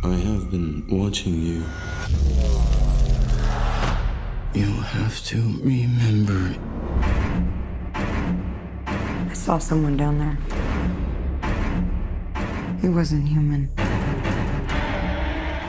I have been watching you. You have to remember. I saw someone down there. He wasn't human.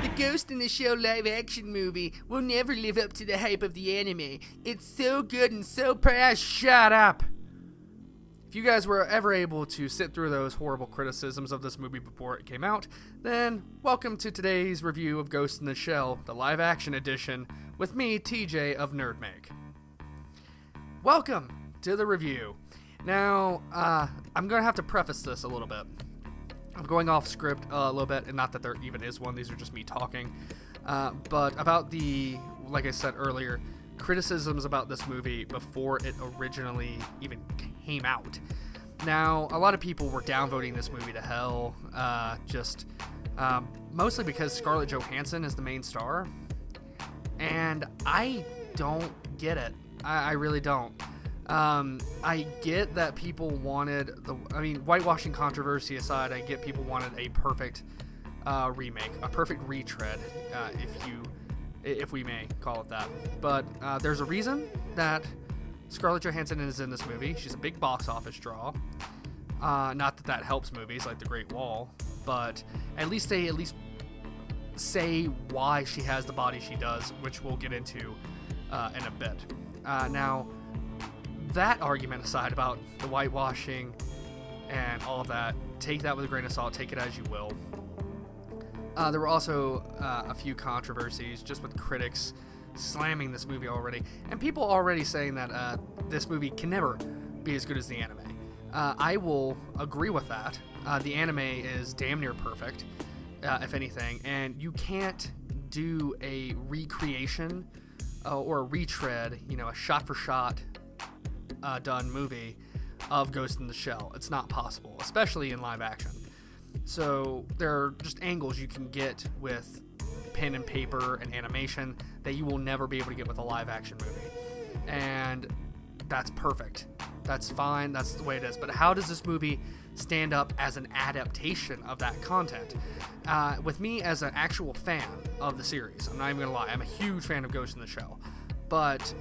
The Ghost in the Shell live-action movie will never live up to the hype of the anime. It's so good and so shut up! If you guys were ever able to sit through those horrible criticisms of this movie before it came out, then welcome to today's review of Ghost in the Shell, the live-action edition, with me, TJ of NerdMake. Welcome to the review. Now, I'm going to have to preface this a little bit. I'm going off script a little bit, and not that there even is one, these are just me talking. But about the, like I said earlier, criticisms about this movie before it originally even came out. Now, a lot of people were downvoting this movie to hell, mostly because Scarlett Johansson is the main star. And I don't get it. I really don't. I get that people wanted whitewashing controversy aside, I get people wanted a perfect remake, a perfect retread, if we may call it that. But there's a reason that Scarlett Johansson is in this movie. She's a big box office draw. Not that helps movies like The Great Wall, but at least they say why she has the body she does, which we'll get into in a bit. Now, that argument aside about the whitewashing and all of that, take that with a grain of salt, take it as you will. There were also a few controversies just with critics slamming this movie already, and people already saying that this movie can never be as good as the anime. I will agree with that. The anime is damn near perfect, if anything, and you can't do a recreation or a retread, a shot-for-shot done movie of Ghost in the Shell. It's not possible, especially in live action. So there are just angles you can get with pen and paper and animation that you will never be able to get with a live action movie. And that's perfect. That's fine. That's the way it is. But how does this movie stand up as an adaptation of that content? With me as an actual fan of the series, I'm not even going to lie, I'm a huge fan of Ghost in the Shell. But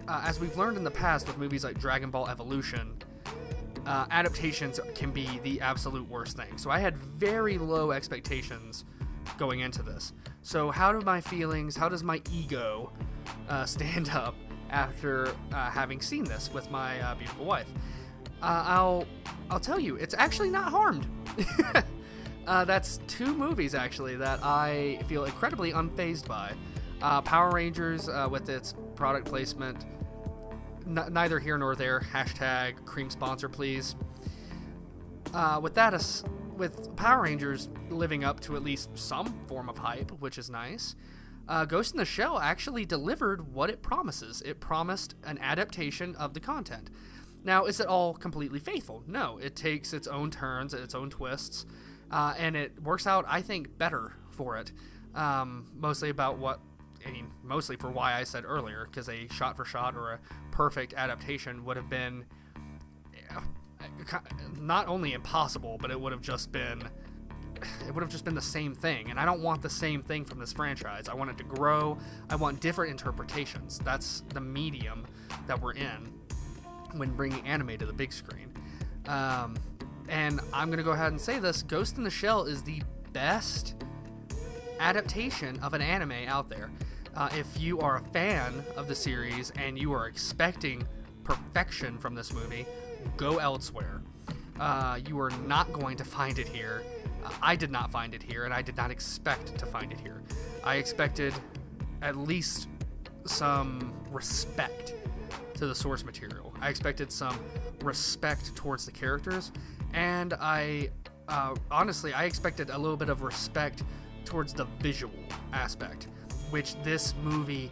as we've learned in the past with movies like Dragon Ball Evolution, adaptations can be the absolute worst thing. So I had very low expectations going into this. So how do my feelings, how does my ego stand up after having seen this with my beautiful wife? I'll tell you, it's actually not harmed. That's two movies actually that I feel incredibly unfazed by. Power Rangers with its product placement, neither here nor there. Hashtag cream sponsor, please. With Power Rangers living up to at least some form of hype, which is nice, Ghost in the Shell actually delivered what it promises. It promised an adaptation of the content. Now, is it all completely faithful? No, it takes its own turns, its own twists, and it works out, I think, better for it. Mostly for why I said earlier, because a shot-for-shot or a perfect adaptation would have been not only impossible, but it would have just been the same thing. And I don't want the same thing from this franchise. I want it to grow. I want different interpretations. That's the medium that we're in when bringing anime to the big screen. And I'm going to go ahead and say this. Ghost in the Shell is the best adaptation of an anime out there. If you are a fan of the series and you are expecting perfection from this movie, go elsewhere. You are not going to find it here. I did not find it here, and I did not expect to find it here. I expected at least some respect to the source material. I expected some respect towards the characters, and honestly, I expected a little bit of respect towards the visual aspect, which this movie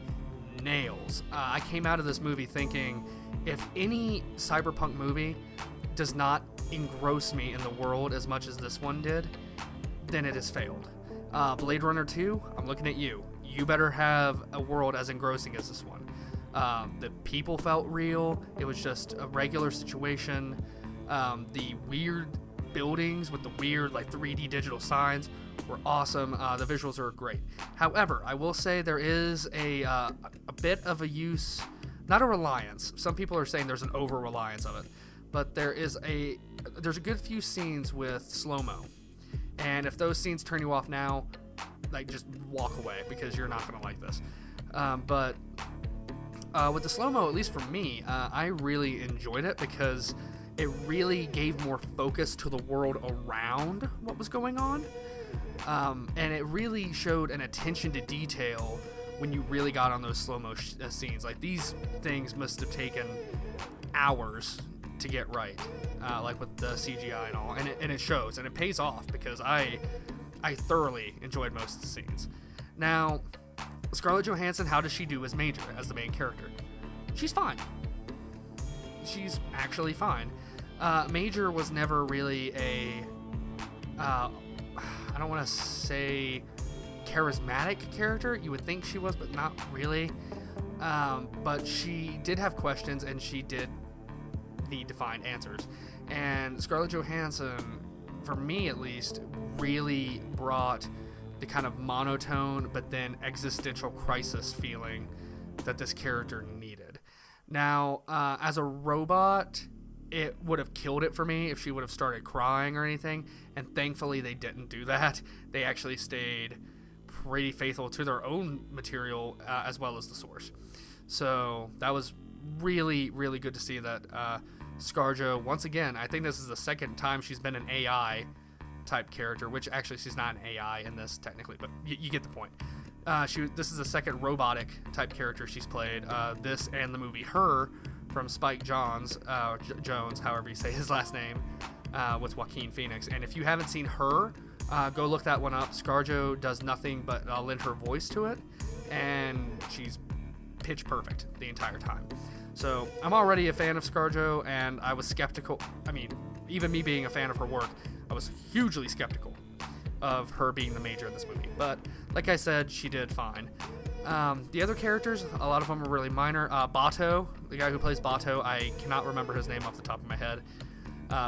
nails. I came out of this movie thinking, if any cyberpunk movie does not engross me in the world as much as this one did, then it has failed. Blade Runner 2, I'm looking at you. You better have a world as engrossing as this one. The people felt real. It was just a regular situation. The weird buildings with the weird 3D digital signs were awesome. The visuals are great. However, I will say there is a bit of a use, not a reliance. Some people are saying there's an over-reliance of it, but there's a good few scenes with slow-mo. And if those scenes turn you off now, like, just walk away, because you're not going to like this. But with the slow-mo, at least for me, I really enjoyed it because it really gave more focus to the world around what was going on. And it really showed an attention to detail when you really got on those slow-mo scenes. Like, these things must have taken hours to get right, like with the CGI and all. And it shows, and it pays off, because I thoroughly enjoyed most of the scenes. Now, Scarlett Johansson, how does she do as Major, as the main character? She's fine. She's actually fine. Major was never really a, I don't want to say charismatic character. You would think she was, but not really. But she did have questions, and she did need to find answers. And Scarlett Johansson, for me at least, really brought the kind of monotone but then existential crisis feeling that this character needed. Now, as a robot, it would have killed it for me if she would have started crying or anything, and thankfully they didn't do that. They actually stayed pretty faithful to their own material, as well as the source. So that was really, really good to see that ScarJo, once again, I think this is the second time she's been an AI type character, which actually she's not an AI in this technically, but you get the point. This is the second robotic type character she's played. This and the movie Her from Spike Jonze, Jones, however you say his last name, with Joaquin Phoenix. And if you haven't seen Her, go look that one up. ScarJo does nothing but lend her voice to it, and she's pitch perfect the entire time. So I'm already a fan of ScarJo, and I was skeptical. I mean, even me being a fan of her work, I was hugely skeptical of her being the Major in this movie. But like I said, she did fine. The other characters, a lot of them are really minor. Bato, the guy who plays Bato, I cannot remember his name off the top of my head,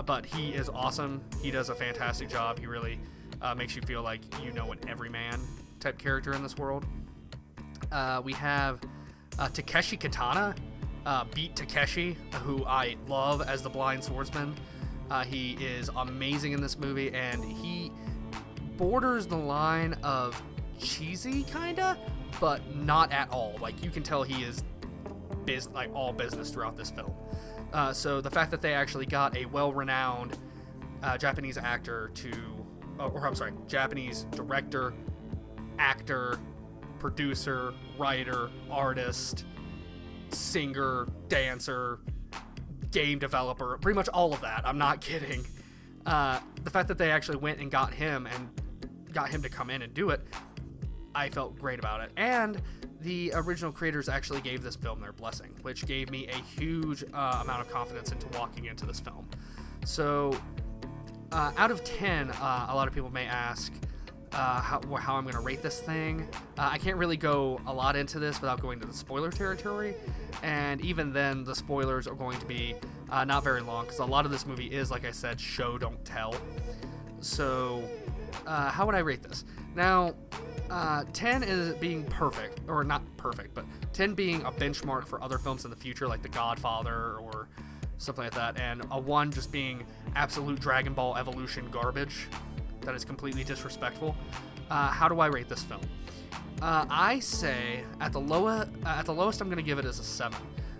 but he is awesome. He does a fantastic job. He really makes you feel like you know an everyman type character in this world. We have Takeshi Kitano, Beat Takeshi, who I love as the blind swordsman. He is amazing in this movie, and he borders the line of cheesy, kinda, but not at all. Like, you can tell he is all business throughout this film. So the fact that they actually got a well-renowned Japanese actor Japanese director, actor, producer, writer, artist, singer, dancer, game developer, pretty much all of that. I'm not kidding. The fact that they actually went and got him to come in and do it, I felt great about it. And the original creators actually gave this film their blessing, which gave me a huge amount of confidence into walking into this film. So out of 10, a lot of people may ask how I'm going to rate this thing. I can't really go a lot into this without going to the spoiler territory, and even then the spoilers are going to be not very long, because a lot of this movie is, like I said, show don't tell. So how would I rate this? Now, 10 is being perfect, or not perfect, but 10 being a benchmark for other films in the future, like The Godfather or something like that, and a 1 just being absolute Dragon Ball Evolution garbage that is completely disrespectful. How do I rate this film? I say at the lowest I'm going to give it is a 7,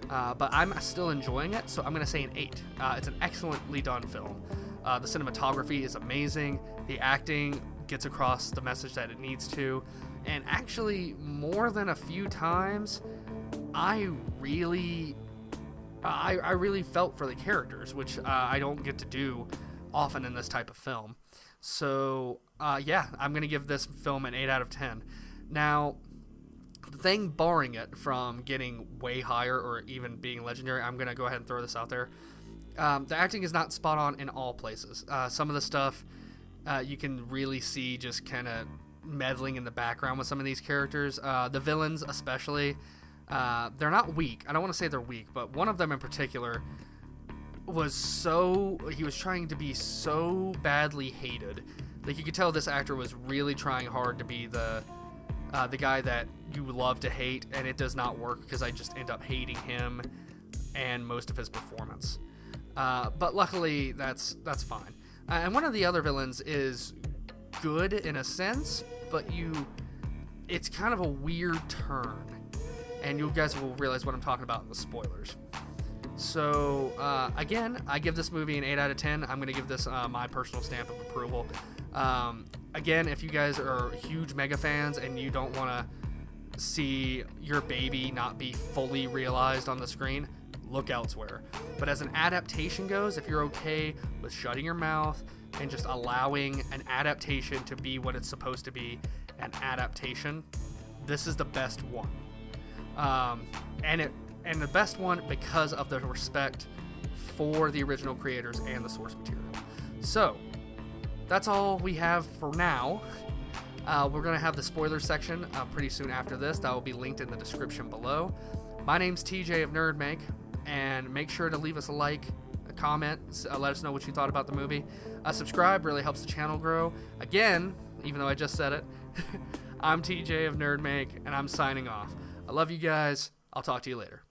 but I'm still enjoying it, so I'm going to say an 8. It's an excellently done film. The cinematography is amazing. The acting gets across the message that it needs to, and actually more than a few times, I really felt for the characters, which I don't get to do often in this type of film. So yeah, I'm gonna give this film an 8 out of 10. Now, the thing barring it from getting way higher or even being legendary, I'm gonna go ahead and throw this out there. The acting is not spot on in all places. Some of the stuff you can really see just kind of meddling in the background with some of these characters. The villains especially, they're not weak. I don't want to say they're weak, but one of them in particular he was trying to be so badly hated Like, you could tell this actor was really trying hard to be the guy that you love to hate, and it does not work because I just end up hating him and most of his performance. But luckily, that's fine. And one of the other villains is good in a sense, but it's kind of a weird turn, and you guys will realize what I'm talking about in the spoilers. So again, I give this movie an 8 out of 10. I'm going to give this my personal stamp of approval. Again, if you guys are huge mega fans and you don't want to see your baby not be fully realized on the screen, look elsewhere. But as an adaptation goes, if you're okay with shutting your mouth and just allowing an adaptation to be what it's supposed to be, an adaptation, this is the best one. And the best one because of the respect for the original creators and the source material. So that's all we have for now. We're going to have the spoiler section pretty soon after this. That will be linked in the description below. My name's TJ of NerdMake, and make sure to leave us a like, a comment, let us know what you thought about the movie. Subscribe, really helps the channel grow. Again, even though I just said it, I'm TJ of NerdMake, and I'm signing off. I love you guys. I'll talk to you later.